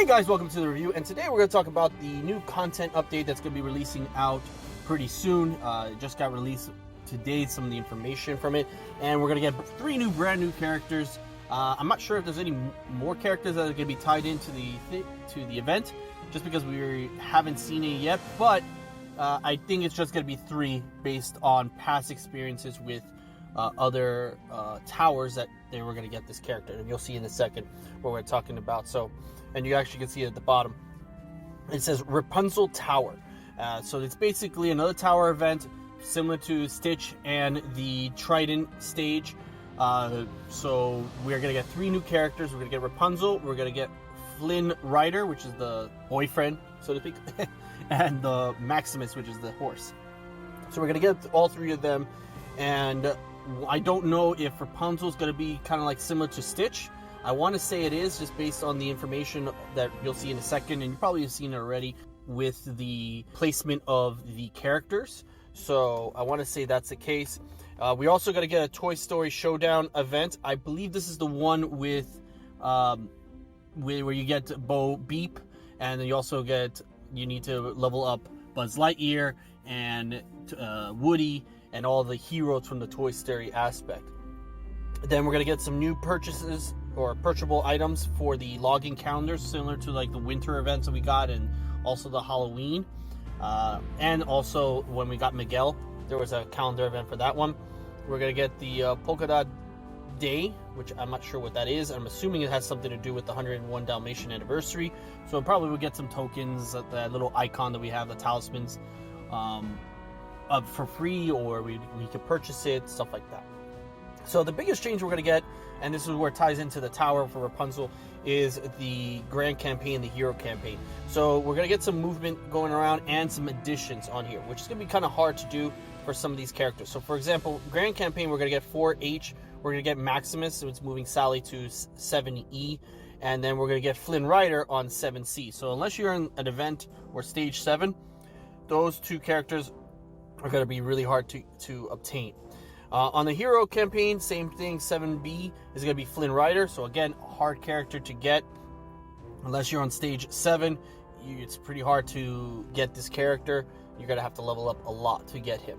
guys, welcome to the review, and today we're going to talk about the new content update that's going to be releasing out pretty soon. It just got released today, some of the information from it, and we're going to get 3 brand new characters. I'm not sure if there's any more characters that are going to be tied into the event, just because we haven't seen it yet, but I think it's just going to be 3 based on past experiences with other towers that they were going to get this character, and you'll see in a second what we're talking about. So, and you actually can see it at the bottom. It says Rapunzel Tower. So it's basically another tower event similar to Stitch and the Trident stage. So we're going to get 3 new characters. We're going to get Rapunzel. We're going to get Flynn Rider, which is the boyfriend, so to speak, and the Maximus, which is the horse. So we're going to get all 3 of them. And I don't know if Rapunzel is going to be kind of like similar to Stitch. I want to say it is, just based on the information that you'll see in a second, and you probably have seen it already with the placement of the characters. So I want to say that's the case. We also got to get a Toy Story Showdown event. I believe this is the one with where you get Bo Beep, and then you need to level up Buzz Lightyear and Woody and all the heroes from the Toy Story aspect. Then we're going to get some new purchases or purchasable items for the login calendars, similar to like the winter events that we got, and also the Halloween. And also when we got Miguel, there was a calendar event for that one. We're going to get the Polka Dot Day, which I'm not sure what that is. I'm assuming it has something to do with the 101 Dalmatian anniversary. So probably we'll get some tokens, that little icon that we have, the talismans, for free, or we could purchase it, stuff like that. So the biggest change we're going to get, and this is where it ties into the tower for Rapunzel, is the Grand Campaign, the Hero Campaign. So we're going to get some movement going around and some additions on here, which is going to be kind of hard to do for some of these characters. So for example, Grand Campaign, we're going to get 4H, we're going to get Maximus, so it's moving Sally to 7E, and then we're going to get Flynn Rider on 7C. So unless you're in an event or stage 7, those 2 characters are going to be really hard to obtain. On the Hero Campaign, same thing, 7B is going to be Flynn Rider. So again, a hard character to get. Unless you're on stage 7, it's pretty hard to get this character. You're going to have to level up a lot to get him.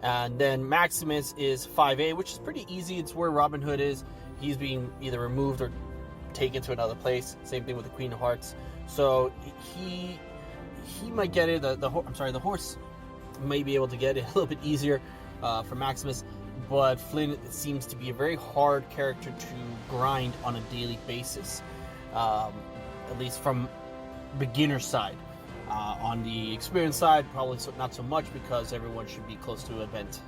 And then Maximus is 5A, which is pretty easy. It's where Robin Hood is. He's being either removed or taken to another place. Same thing with the Queen of Hearts. So he might get it. The horse may be able to get it a little bit easier for Maximus, but Flynn seems to be a very hard character to grind on a daily basis, at least from beginner side. On the experience side, probably not so much, because everyone should be close to event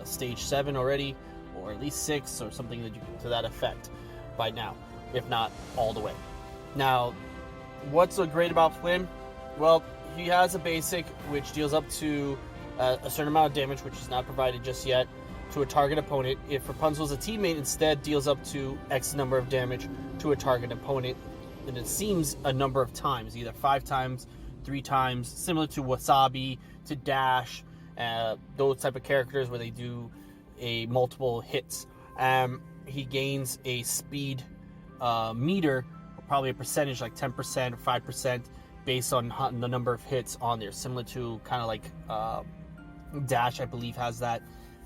stage 7 already, or at least 6 or something to that effect by now, if not all the way. Now, what's so great about Flynn? Well, he has a basic which deals up to a certain amount of damage, which is not provided just yet, to a target opponent. If Rapunzel's a teammate, instead deals up to X number of damage to a target opponent, and it seems a number of times, either 5 times, 3 times, similar to Wasabi, to Dash, those type of characters where they do multiple hits. He gains a speed meter, probably a percentage like 10% or 5%, based on the number of hits on there, similar to kind of like Dash, I believe, has that,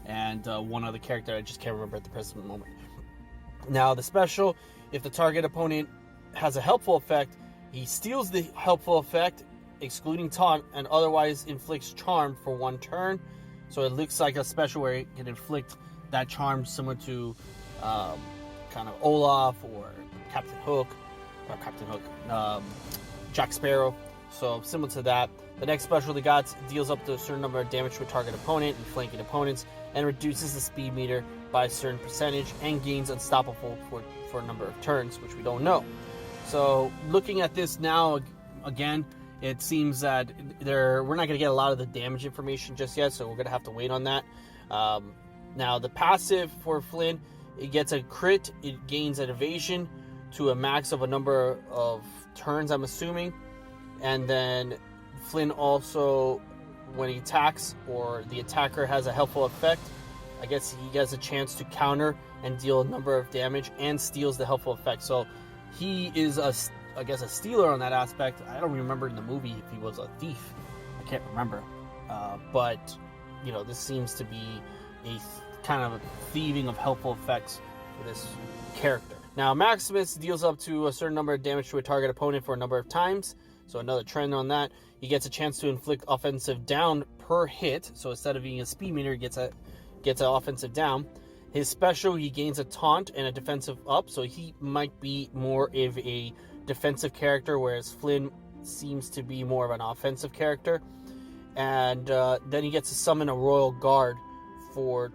and one other character I just can't remember at the present moment. Now the special, if the target opponent has a helpful effect, he steals the helpful effect, excluding taunt, and otherwise inflicts charm for 1 turn. So it looks like a special where it can inflict that charm, similar to kind of Olaf or Jack Sparrow. So similar to that. The next special they got deals up to a certain number of damage to a target opponent and flanking opponents, and reduces the speed meter by a certain percentage, and gains unstoppable for a number of turns, which we don't know. So looking at this now, again, it seems that we're not going to get a lot of the damage information just yet, so we're going to have to wait on that. Now the passive for Flynn, it gets a crit, it gains an evasion to a max of a number of turns, I'm assuming, and then Flynn also, when he attacks or the attacker has a helpful effect, I guess he gets a chance to counter and deal a number of damage and steals the helpful effect. So he is I guess, a stealer on that aspect. I don't remember in the movie if he was a thief. I can't remember. But, you know, this seems to be a kind of a thieving of helpful effects for this character. Now, Maximus deals up to a certain number of damage to a target opponent for a number of times. So another trend on that. He gets a chance to inflict offensive down per hit. So instead of being a speed meter, he gets an offensive down. His special, he gains a taunt and a defensive up. So he might be more of a defensive character, whereas Flynn seems to be more of an offensive character. And then he gets to summon a Royal Guard for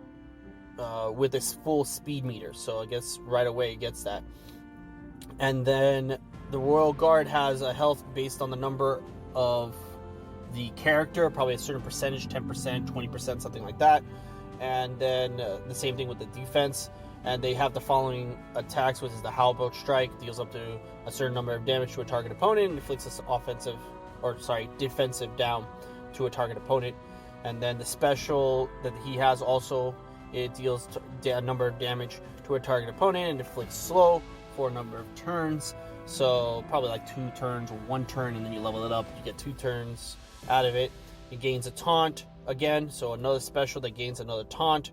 with his full speed meter. So I guess right away he gets that. And then the Royal Guard has a health based on the number of the character, probably a certain percentage, 10%, 20%, something like that. And then the same thing with the defense. And they have the following attacks, which is the Halberd Strike, deals up to a certain number of damage to a target opponent, and inflicts this defensive down to a target opponent. And then the special that he has also, it deals a number of damage to a target opponent and inflicts slow for a number of turns. So probably like 2 turns or 1 turn, and then you level it up. You get 2 turns out of it. It gains a taunt again, so another special that gains another taunt.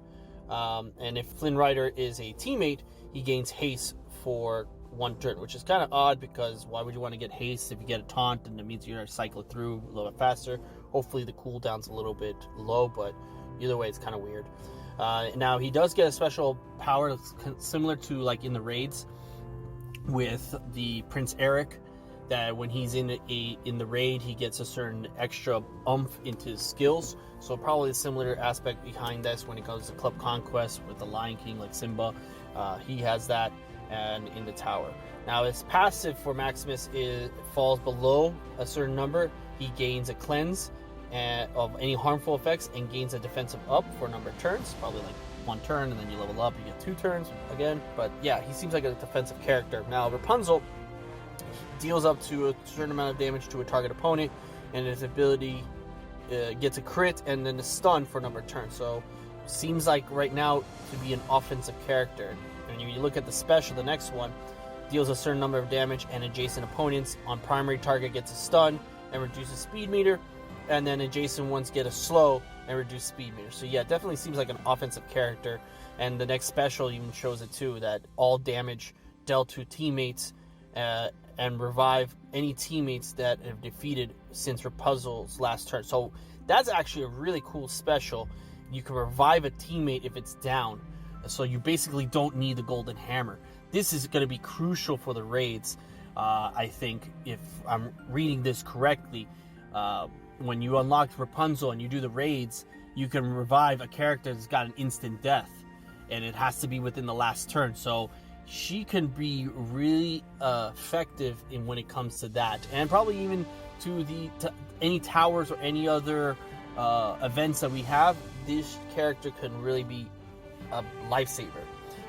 And if Flynn Rider is a teammate, he gains haste for 1 turn, which is kind of odd because why would you want to get haste if you get a taunt and it means you're going to cycle it through a little bit faster? Hopefully the cooldown's a little bit low, but either way it's kind of weird. Now he does get a special power similar to like in the raids with the Prince Eric, that when he's in the raid he gets a certain extra oomph into his skills. So probably a similar aspect behind this when it comes to Club Conquest with the Lion King, like Simba. He has that, and in the tower. Now his passive for Maximus falls below a certain number. He gains a cleanse of any harmful effects and gains a defensive up for a number of turns, probably like 1 turn, and then you level up, you get 2 turns again. But yeah, he seems like a defensive character. Now Rapunzel deals up to a certain amount of damage to a target opponent, and his ability gets a crit and then a stun for a number of turns. So seems like right now to be an offensive character. And you look at the special, the next one deals a certain number of damage, and adjacent opponents on primary target gets a stun and reduces speed meter, and then adjacent ones get a slow and reduce speed meter. So yeah, definitely seems like an offensive character. And the next special even shows it too, that all damage dealt to teammates and revive any teammates that have defeated since Rapunzel's last turn. So that's actually a really cool special. You can revive a teammate if it's down, so you basically don't need the golden hammer. This is going to be crucial for the raids. I think if I'm reading this correctly, when you unlock Rapunzel and you do the raids, you can revive a character that's got an instant death, and it has to be within the last turn. So she can be really effective when it comes to that, and probably even to any towers or any other events that we have. This character can really be a lifesaver.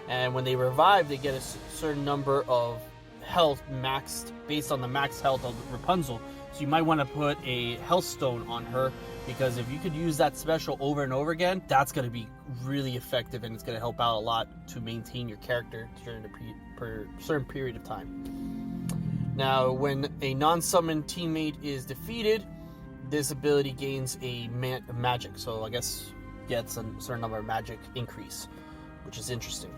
And when they revive, they get a certain number of health maxed based on the max health of Rapunzel. So you might want to put a health stone on her, because if you could use that special over and over again, that's going to be really effective, and it's going to help out a lot to maintain your character during a certain period of time. Now, when a non-summoned teammate is defeated, this ability gains a magic. So I guess gets a certain number of magic increase, which is interesting.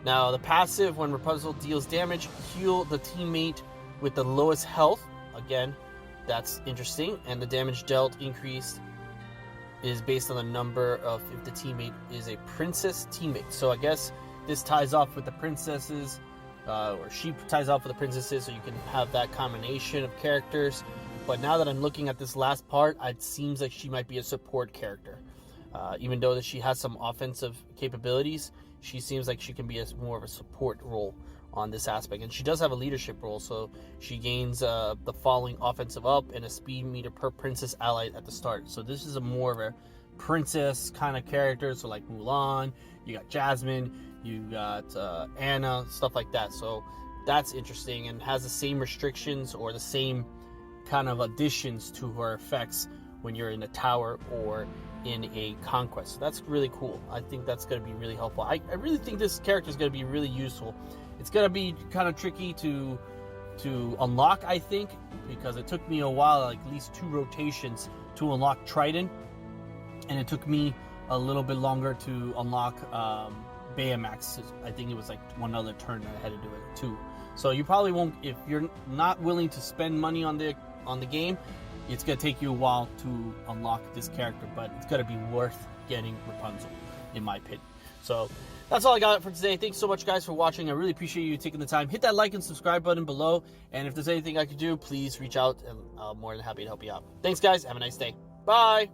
Now, the passive, when Rapunzel deals damage, heal the teammate with the lowest health. Again, that's interesting. And the damage dealt increase is based on the number of if the teammate is a princess teammate. So I guess this ties off with the princesses, or she ties off with the princesses, so you can have that combination of characters. But now that I'm looking at this last part, it seems like she might be a support character. Even though that she has some offensive capabilities, she seems like she can be more of a support role on this aspect. And she does have a leadership role, so she gains the following offensive up and a speed meter per princess ally at the start. So this is more of a princess kind of character. So like Mulan, you got Jasmine, you got Anna, stuff like that. So that's interesting, and has the same restrictions or the same kind of additions to her effects when you're in a tower or in a conquest. So that's really cool. I think that's going to be really helpful. I really think this character is going to be really useful. It's going to be kind of tricky to to unlock, I think, because it took me a while, like at least 2 rotations to unlock Trident, and it took me a little bit longer to unlock Baymax. I think it was like 1 other turn that I had to do it too. So you probably won't, if you're not willing to spend money on the game, it's gonna take you a while to unlock this character, but it's gonna be worth getting Rapunzel, in my opinion. So that's all I got for today. Thanks so much, guys, for watching. I really appreciate you taking the time. Hit that like and subscribe button below, and if there's anything I could do, please reach out, and I'm more than happy to help you out. Thanks, guys. Have a nice day. Bye.